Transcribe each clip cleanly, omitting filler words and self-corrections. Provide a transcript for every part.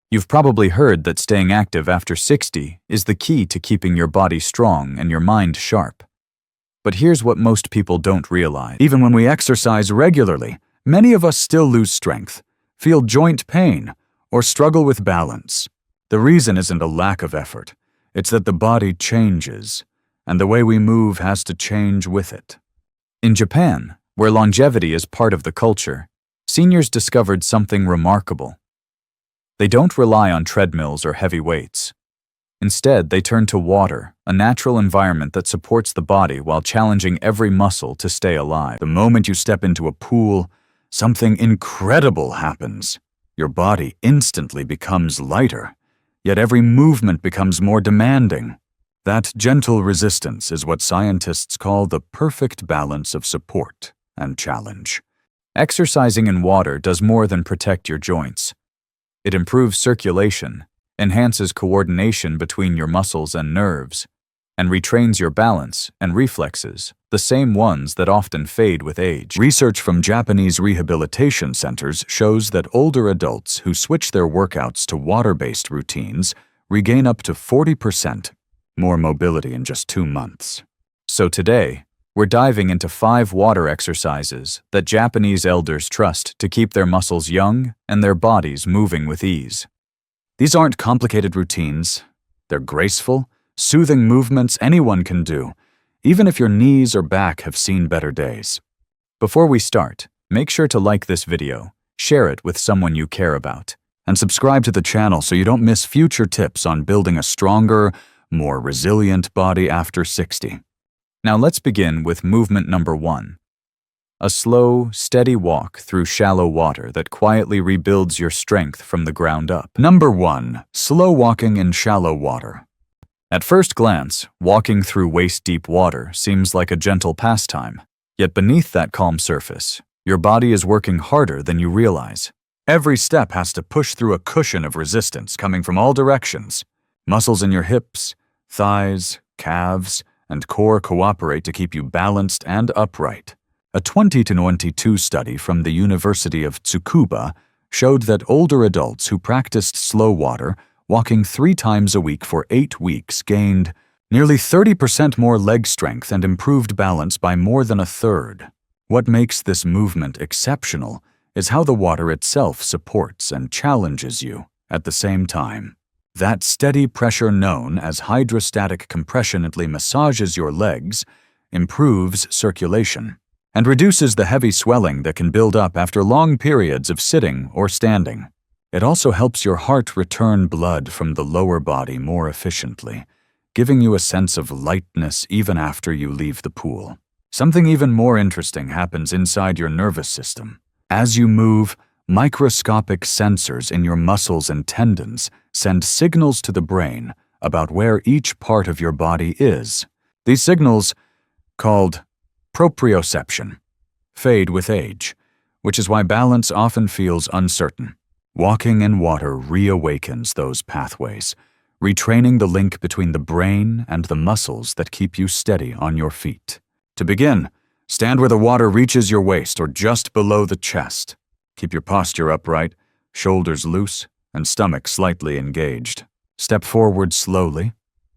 You've probably heard that staying active after 60 is the key to keeping your body strong and your mind sharp. But here's what most people don't realize. Even when we exercise regularly, many of us still lose strength, feel joint pain, or struggle with balance. The reason isn't a lack of effort. It's that the body changes, and the way we move has to change with it. In Japan, where longevity is part of the culture, seniors discovered something remarkable. They don't rely on treadmills or heavy weights. Instead, they turn to water, a natural environment that supports the body while challenging every muscle to stay alive. The moment you step into a pool, something incredible happens. Your body instantly becomes lighter, yet every movement becomes more demanding. That gentle resistance is what scientists call the perfect balance of support and challenge. Exercising in water does more than protect your joints. It improves circulation, enhances coordination between your muscles and nerves, and retrains your balance and reflexes, the same ones that often fade with age. Research from Japanese rehabilitation centers shows that older adults who switch their workouts to water-based routines regain up to 40% more mobility in just 2 months. So today, we're diving into 5 water exercises that Japanese elders trust to keep their muscles young and their bodies moving with ease. These aren't complicated routines. They're graceful, soothing movements anyone can do, even if your knees or back have seen better days. Before we start, make sure to like this video, share it with someone you care about, and subscribe to the channel so you don't miss future tips on building a stronger, more resilient body after 60. Now let's begin with movement number 1. A slow, steady walk through shallow water that quietly rebuilds your strength from the ground up. Number 1. Slow walking in shallow water. At first glance, walking through waist-deep water seems like a gentle pastime. Yet beneath that calm surface, your body is working harder than you realize. Every step has to push through a cushion of resistance coming from all directions. Muscles in your hips, thighs, calves, and core cooperate to keep you balanced and upright. A 2022 study from the University of Tsukuba showed that older adults who practiced slow water, walking 3 times a week for 8 weeks, gained nearly 30% more leg strength and improved balance by more than 1/3. What makes this movement exceptional is how the water itself supports and challenges you at the same time. That steady pressure known as hydrostatic compression massages your legs, improves circulation, and reduces the heavy swelling that can build up after long periods of sitting or standing. It also helps your heart return blood from the lower body more efficiently, giving you a sense of lightness even after you leave the pool. Something even more interesting happens inside your nervous system. As you move, microscopic sensors in your muscles and tendons send signals to the brain about where each part of your body is. These signals, called proprioception, fade with age, which is why balance often feels uncertain. Walking in water reawakens those pathways, retraining the link between the brain and the muscles that keep you steady on your feet. To begin, stand where the water reaches your waist or just below the chest. Keep your posture upright, shoulders loose, and stomach slightly engaged. Step forward slowly,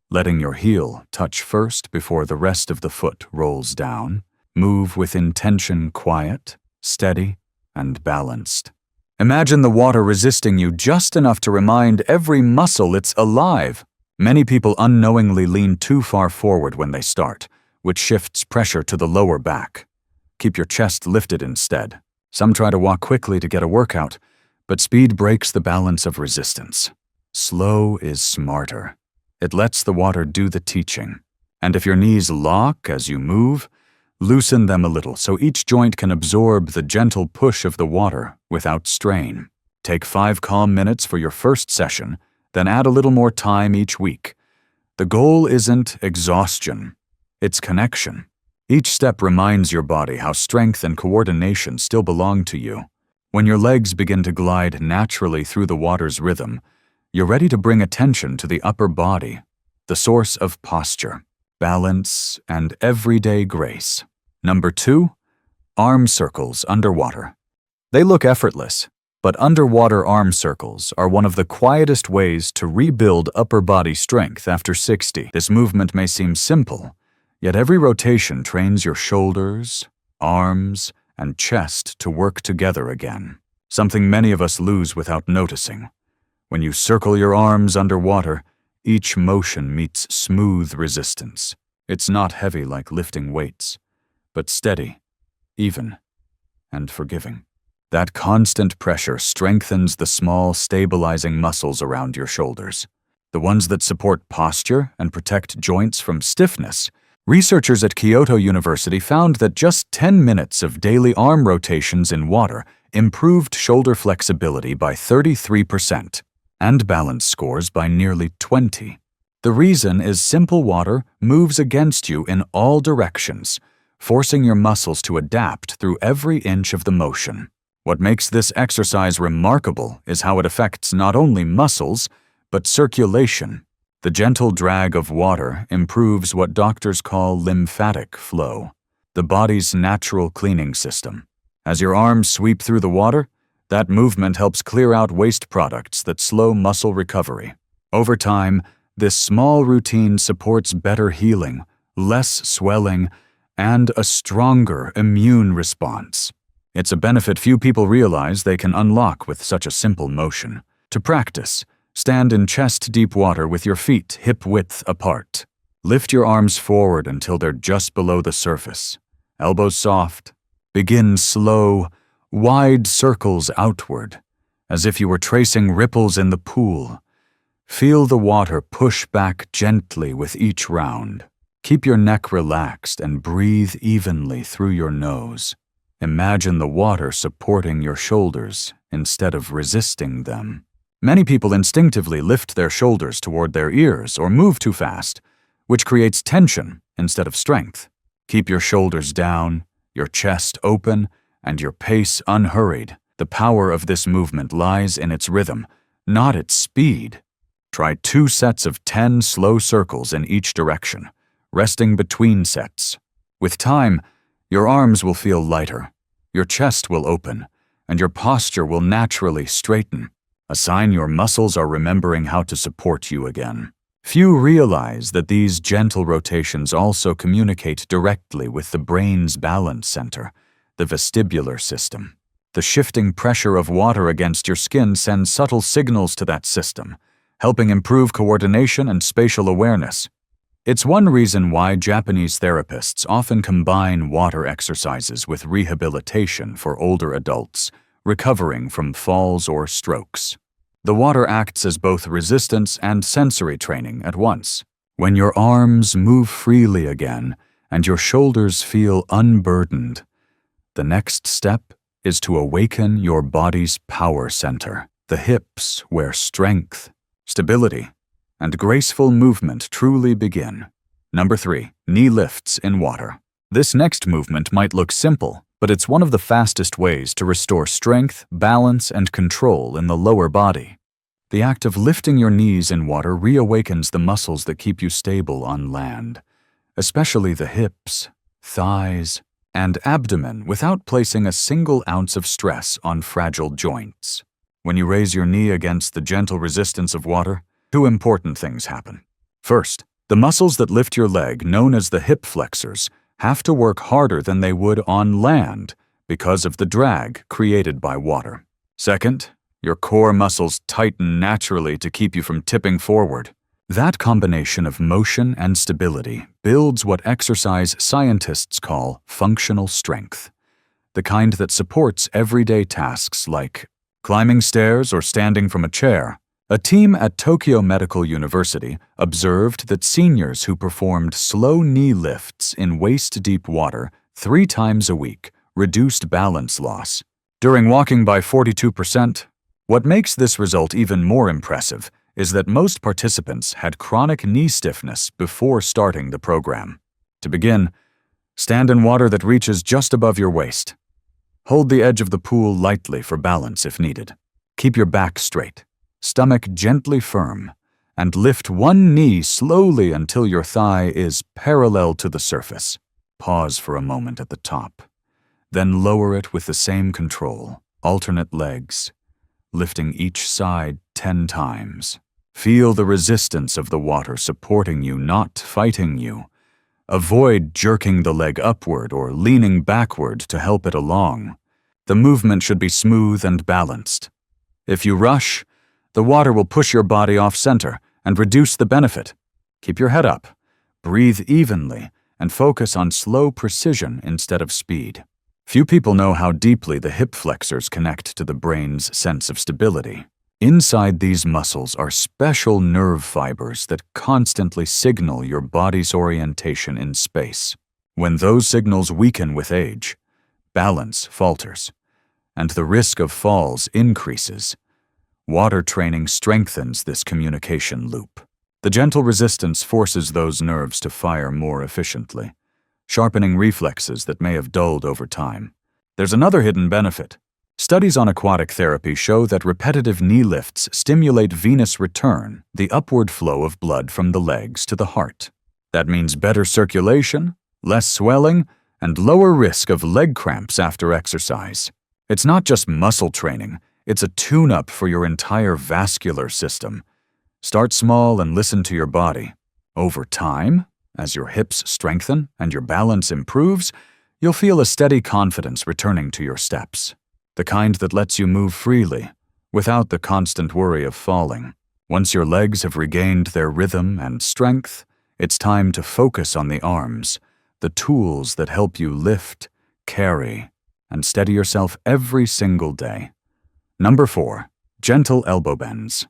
letting your heel touch first before the rest of the foot rolls down. Move with intention, quiet, steady, and balanced. Imagine the water resisting you just enough to remind every muscle it's alive. Many people unknowingly lean too far forward when they start, which shifts pressure to the lower back. Keep your chest lifted instead. Some try to walk quickly to get a workout, but speed breaks the balance of resistance. Slow is smarter. It lets the water do the teaching. And if your knees lock as you move, loosen them a little so each joint can absorb the gentle push of the water without strain. Take 5 calm minutes for your first session, then add a little more time each week. The goal isn't exhaustion, it's connection. Each step reminds your body how strength and coordination still belong to you. When your legs begin to glide naturally through the water's rhythm, you're ready to bring attention to the upper body, the source of posture, balance, and everyday grace. Number 2, arm circles underwater. They look effortless, But underwater arm circles are one of the quietest ways to rebuild upper body strength after 60. This movement may seem simple, yet every rotation trains your shoulders, arms, and chest to work together again, something many of us lose without noticing. When you circle your arms underwater, each motion meets smooth resistance. It's not heavy like lifting weights, but steady, even, and forgiving. That constant pressure strengthens the small, stabilizing muscles around your shoulders, the ones that support posture and protect joints from stiffness. Researchers at Kyoto University found that just 10 minutes of daily arm rotations in water improved shoulder flexibility by 33% and balance scores by nearly 20%. The reason is simple: water moves against you in all directions, forcing your muscles to adapt through every inch of the motion. What makes this exercise remarkable is how it affects not only muscles, but circulation. The gentle drag of water improves what doctors call lymphatic flow, the body's natural cleaning system. As your arms sweep through the water, that movement helps clear out waste products that slow muscle recovery. Over time, this small routine supports better healing, less swelling, and a stronger immune response. It's a benefit few people realize they can unlock with such a simple motion. To practice, stand in chest-deep water with your feet hip-width apart. Lift your arms forward until they're just below the surface. Elbows soft. Begin slow, wide circles outward, as if you were tracing ripples in the pool. Feel the water push back gently with each round. Keep your neck relaxed and breathe evenly through your nose. Imagine the water supporting your shoulders instead of resisting them. Many people instinctively lift their shoulders toward their ears or move too fast, which creates tension instead of strength. Keep your shoulders down, your chest open, and your pace unhurried. The power of this movement lies in its rhythm, not its speed. Try 2 sets of 10 slow circles in each direction, resting between sets. With time, your arms will feel lighter, your chest will open, and your posture will naturally straighten, a sign your muscles are remembering how to support you again. Few realize that these gentle rotations also communicate directly with the brain's balance center, the vestibular system. The shifting pressure of water against your skin sends subtle signals to that system, helping improve coordination and spatial awareness. It's one reason why Japanese therapists often combine water exercises with rehabilitation for older adults recovering from falls or strokes. The water acts as both resistance and sensory training at once. When your arms move freely again and your shoulders feel unburdened, the next step is to awaken your body's power center, the hips where strength, stability, and graceful movement truly begin. Number 3, knee lifts in water. This next movement might look simple, but it's one of the fastest ways to restore strength, balance, and control in the lower body. The act of lifting your knees in water reawakens the muscles that keep you stable on land, especially the hips, thighs, and abdomen, without placing a single ounce of stress on fragile joints. When you raise your knee against the gentle resistance of water, 2 important things happen. First, the muscles that lift your leg, known as the hip flexors, have to work harder than they would on land because of the drag created by water. Second, your core muscles tighten naturally to keep you from tipping forward. That combination of motion and stability builds what exercise scientists call functional strength, the kind that supports everyday tasks like climbing stairs or standing from a chair. A team at Tokyo Medical University observed that seniors who performed slow knee lifts in waist-deep water 3 times a week reduced balance loss, during walking by 42%. What makes this result even more impressive is that most participants had chronic knee stiffness before starting the program. To begin, stand in water that reaches just above your waist. Hold the edge of the pool lightly for balance if needed. Keep your back straight, stomach gently firm, and lift one knee slowly until your thigh is parallel to the surface. Pause for a moment at the top. Then lower it with the same control. Alternate legs. lifting each side 10 times. Feel the resistance of the water supporting you, not fighting you. Avoid jerking the leg upward or leaning backward to help it along. The movement should be smooth and balanced. If you rush, the water will push your body off-center and reduce the benefit. Keep your head up, breathe evenly, and focus on slow precision instead of speed. Few people know how deeply the hip flexors connect to the brain's sense of stability. Inside these muscles are special nerve fibers that constantly signal your body's orientation in space. When those signals weaken with age, balance falters, and the risk of falls increases. Water training strengthens this communication loop. The gentle resistance forces those nerves to fire more efficiently, sharpening reflexes that may have dulled over time. There's another hidden benefit. Studies on aquatic therapy show that repetitive knee lifts stimulate venous return, the upward flow of blood from the legs to the heart. That means better circulation, less swelling, and lower risk of leg cramps after exercise. It's not just muscle training, it's a tune-up for your entire vascular system. Start small and listen to your body. Over time, as your hips strengthen and your balance improves, you'll feel a steady confidence returning to your steps. The kind that lets you move freely, without the constant worry of falling. Once your legs have regained their rhythm and strength, it's time to focus on the arms, the tools that help you lift, carry, and steady yourself every single day. Number 4. Gentle elbow bends.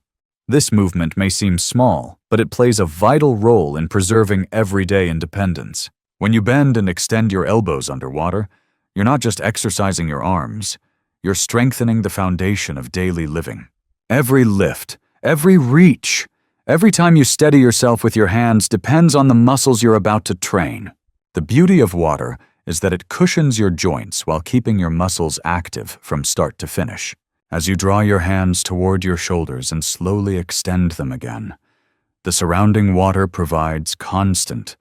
This movement may seem small, but it plays a vital role in preserving everyday independence. When you bend and extend your elbows underwater, you're not just exercising your arms, you're strengthening the foundation of daily living. Every lift, every reach, every time you steady yourself with your hands depends on the muscles you're about to train. The beauty of water is that it cushions your joints while keeping your muscles active from start to finish. As you draw your hands toward your shoulders and slowly extend them again, the surrounding water provides constant,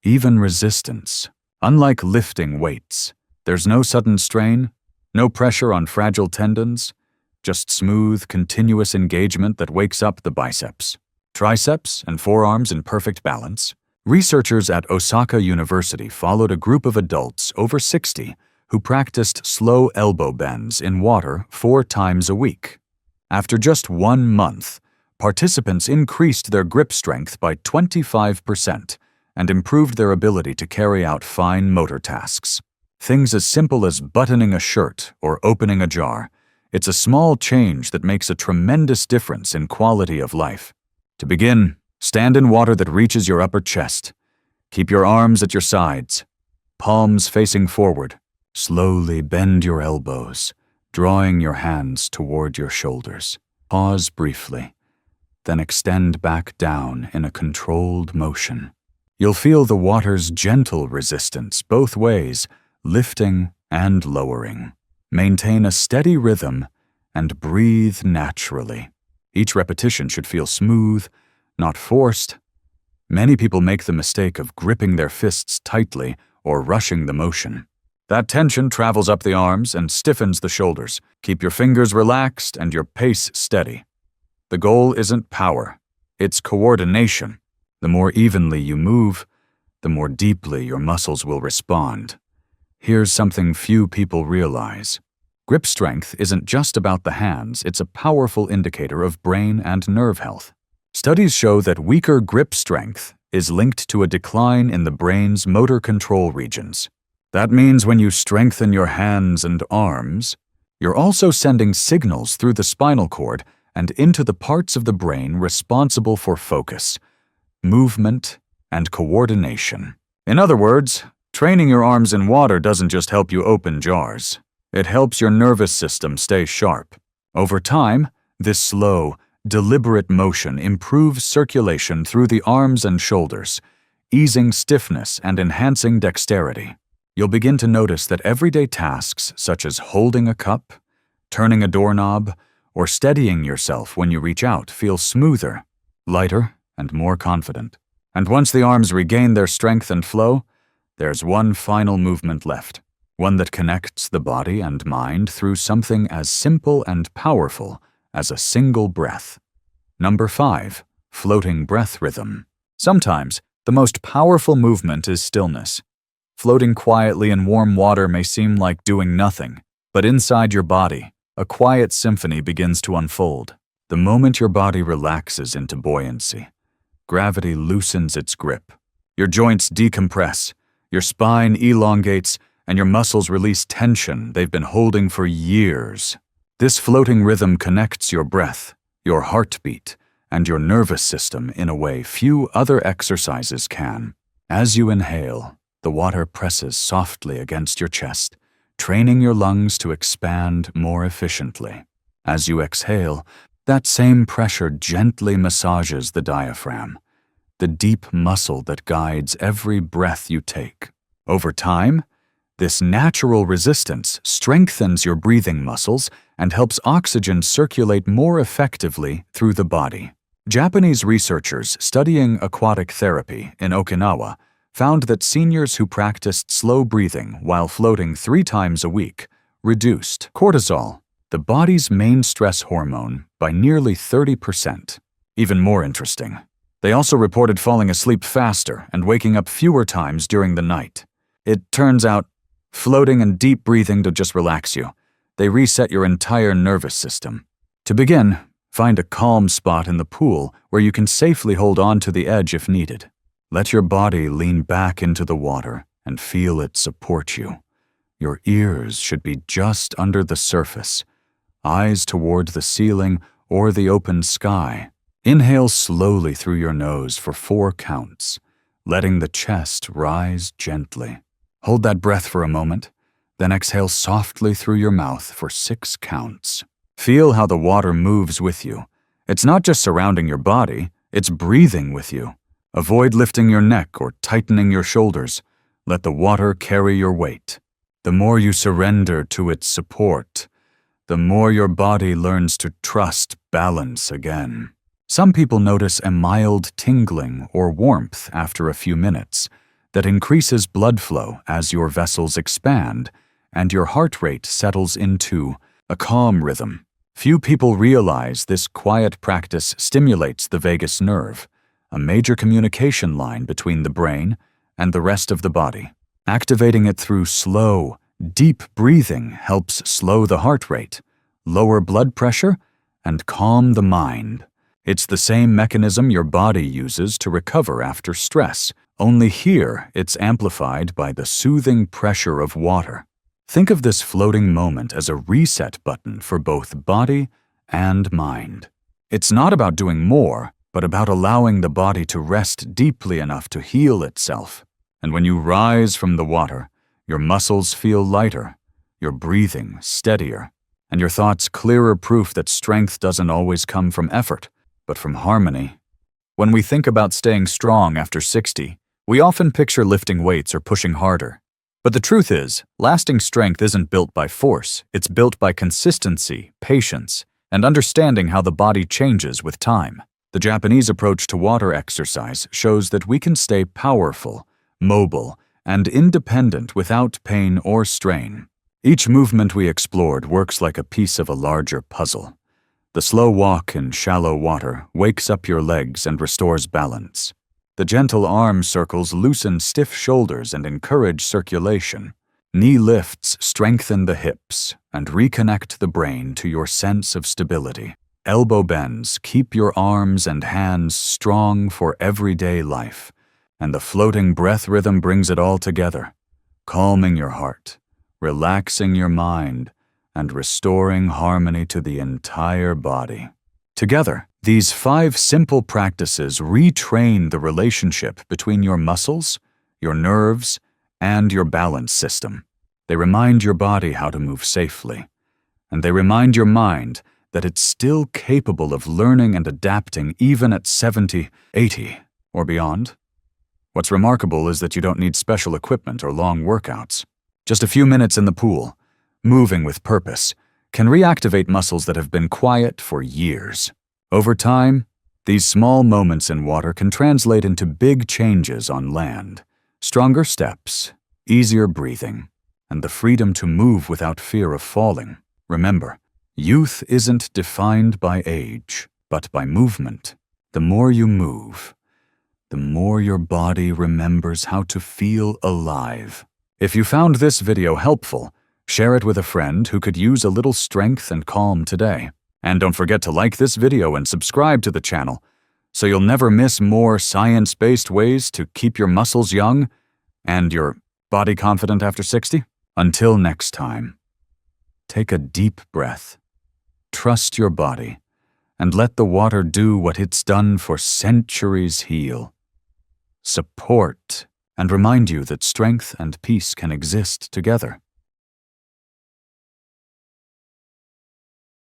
even resistance. Unlike lifting weights, there's no sudden strain, no pressure on fragile tendons, just smooth, continuous engagement that wakes up the biceps, triceps, and forearms in perfect balance. Researchers at Osaka University followed a group of adults over 60 who practiced slow elbow bends in water 4 times a week. After just 1 month, participants increased their grip strength by 25% and improved their ability to carry out fine motor tasks. Things as simple as buttoning a shirt or opening a jar. It's a small change that makes a tremendous difference in quality of life. To begin, stand in water that reaches your upper chest. Keep your arms at your sides, palms facing forward. Slowly bend your elbows, drawing your hands toward your shoulders. Pause briefly, then extend back down in a controlled motion. You'll feel the water's gentle resistance both ways, lifting and lowering. Maintain a steady rhythm and breathe naturally. Each repetition should feel smooth, not forced. Many people make the mistake of gripping their fists tightly or rushing the motion. That tension travels up the arms and stiffens the shoulders. Keep your fingers relaxed and your pace steady. The goal isn't power, it's coordination. The more evenly you move, the more deeply your muscles will respond. Here's something few people realize. Grip strength isn't just about the hands, it's a powerful indicator of brain and nerve health. Studies show that weaker grip strength is linked to a decline in the brain's motor control regions. That means when you strengthen your hands and arms, you're also sending signals through the spinal cord and into the parts of the brain responsible for focus, movement, and coordination. In other words, training your arms in water doesn't just help you open jars. It helps your nervous system stay sharp. Over time, this slow, deliberate motion improves circulation through the arms and shoulders, easing stiffness and enhancing dexterity. You'll begin to notice that everyday tasks such as holding a cup, turning a doorknob, or steadying yourself when you reach out feel smoother, lighter, and more confident. And once the arms regain their strength and flow, there's one final movement left, one that connects the body and mind through something as simple and powerful as a single breath. Number 5. Floating breath rhythm. Sometimes, the most powerful movement is stillness. Floating quietly in warm water may seem like doing nothing, but inside your body, a quiet symphony begins to unfold. The moment your body relaxes into buoyancy, gravity loosens its grip. Your joints decompress, your spine elongates, and your muscles release tension they've been holding for years. This floating rhythm connects your breath, your heartbeat, and your nervous system in a way few other exercises can. As you inhale, the water presses softly against your chest, training your lungs to expand more efficiently. As you exhale, that same pressure gently massages the diaphragm, the deep muscle that guides every breath you take. Over time, this natural resistance strengthens your breathing muscles and helps oxygen circulate more effectively through the body. Japanese researchers studying aquatic therapy in Okinawa found that seniors who practiced slow breathing while floating 3 times a week reduced cortisol, the body's main stress hormone, by nearly 30%. Even more interesting, they also reported falling asleep faster and waking up fewer times during the night. It turns out, floating and deep breathing don't just relax you. They reset your entire nervous system. To begin, find a calm spot in the pool where you can safely hold on to the edge if needed. Let your body lean back into the water and feel it support you. Your ears should be just under the surface, eyes toward the ceiling or the open sky. Inhale slowly through your nose for 4 counts, letting the chest rise gently. Hold that breath for a moment, then exhale softly through your mouth for 6 counts. Feel how the water moves with you. It's not just surrounding your body, it's breathing with you. Avoid lifting your neck or tightening your shoulders. Let the water carry your weight. The more you surrender to its support, the more your body learns to trust balance again. Some people notice a mild tingling or warmth after a few minutes that increases blood flow as your vessels expand and your heart rate settles into a calm rhythm. Few people realize this quiet practice stimulates the vagus nerve, a major communication line between the brain and the rest of the body. Activating it through slow, deep breathing helps slow the heart rate, lower blood pressure, and calm the mind. It's the same mechanism your body uses to recover after stress, only here it's amplified by the soothing pressure of water. Think of this floating moment as a reset button for both body and mind. It's not about doing more, but about allowing the body to rest deeply enough to heal itself. And when you rise from the water, your muscles feel lighter, your breathing steadier, and your thoughts clearer, proof that strength doesn't always come from effort, but from harmony. When we think about staying strong after 60, we often picture lifting weights or pushing harder. But the truth is, lasting strength isn't built by force, it's built by consistency, patience, and understanding how the body changes with time. The Japanese approach to water exercise shows that we can stay powerful, mobile, and independent without pain or strain. Each movement we explored works like a piece of a larger puzzle. The slow walk in shallow water wakes up your legs and restores balance. The gentle arm circles loosen stiff shoulders and encourage circulation. Knee lifts strengthen the hips and reconnect the brain to your sense of stability. Elbow bends keep your arms and hands strong for everyday life. And the floating breath rhythm brings it all together, calming your heart, relaxing your mind, and restoring harmony to the entire body. Together, these 5 simple practices retrain the relationship between your muscles, your nerves, and your balance system. They remind your body how to move safely, and they remind your mind that it's still capable of learning and adapting even at 70, 80, or beyond. What's remarkable is that you don't need special equipment or long workouts. Just a few minutes in the pool, moving with purpose, can reactivate muscles that have been quiet for years. Over time, these small moments in water can translate into big changes on land. Stronger steps, easier breathing, and the freedom to move without fear of falling. Remember, Youth isn't defined by age, but by movement. The more you move, the more your body remembers how to feel alive. If you found this video helpful, share it with a friend who could use a little strength and calm today. And don't forget to like this video and subscribe to the channel so you'll never miss more science-based ways to keep your muscles young and your body confident after 60. Until next time, take a deep breath, trust your body, and let the water do what it's done for centuries heal, support, and remind you that strength and peace can exist together.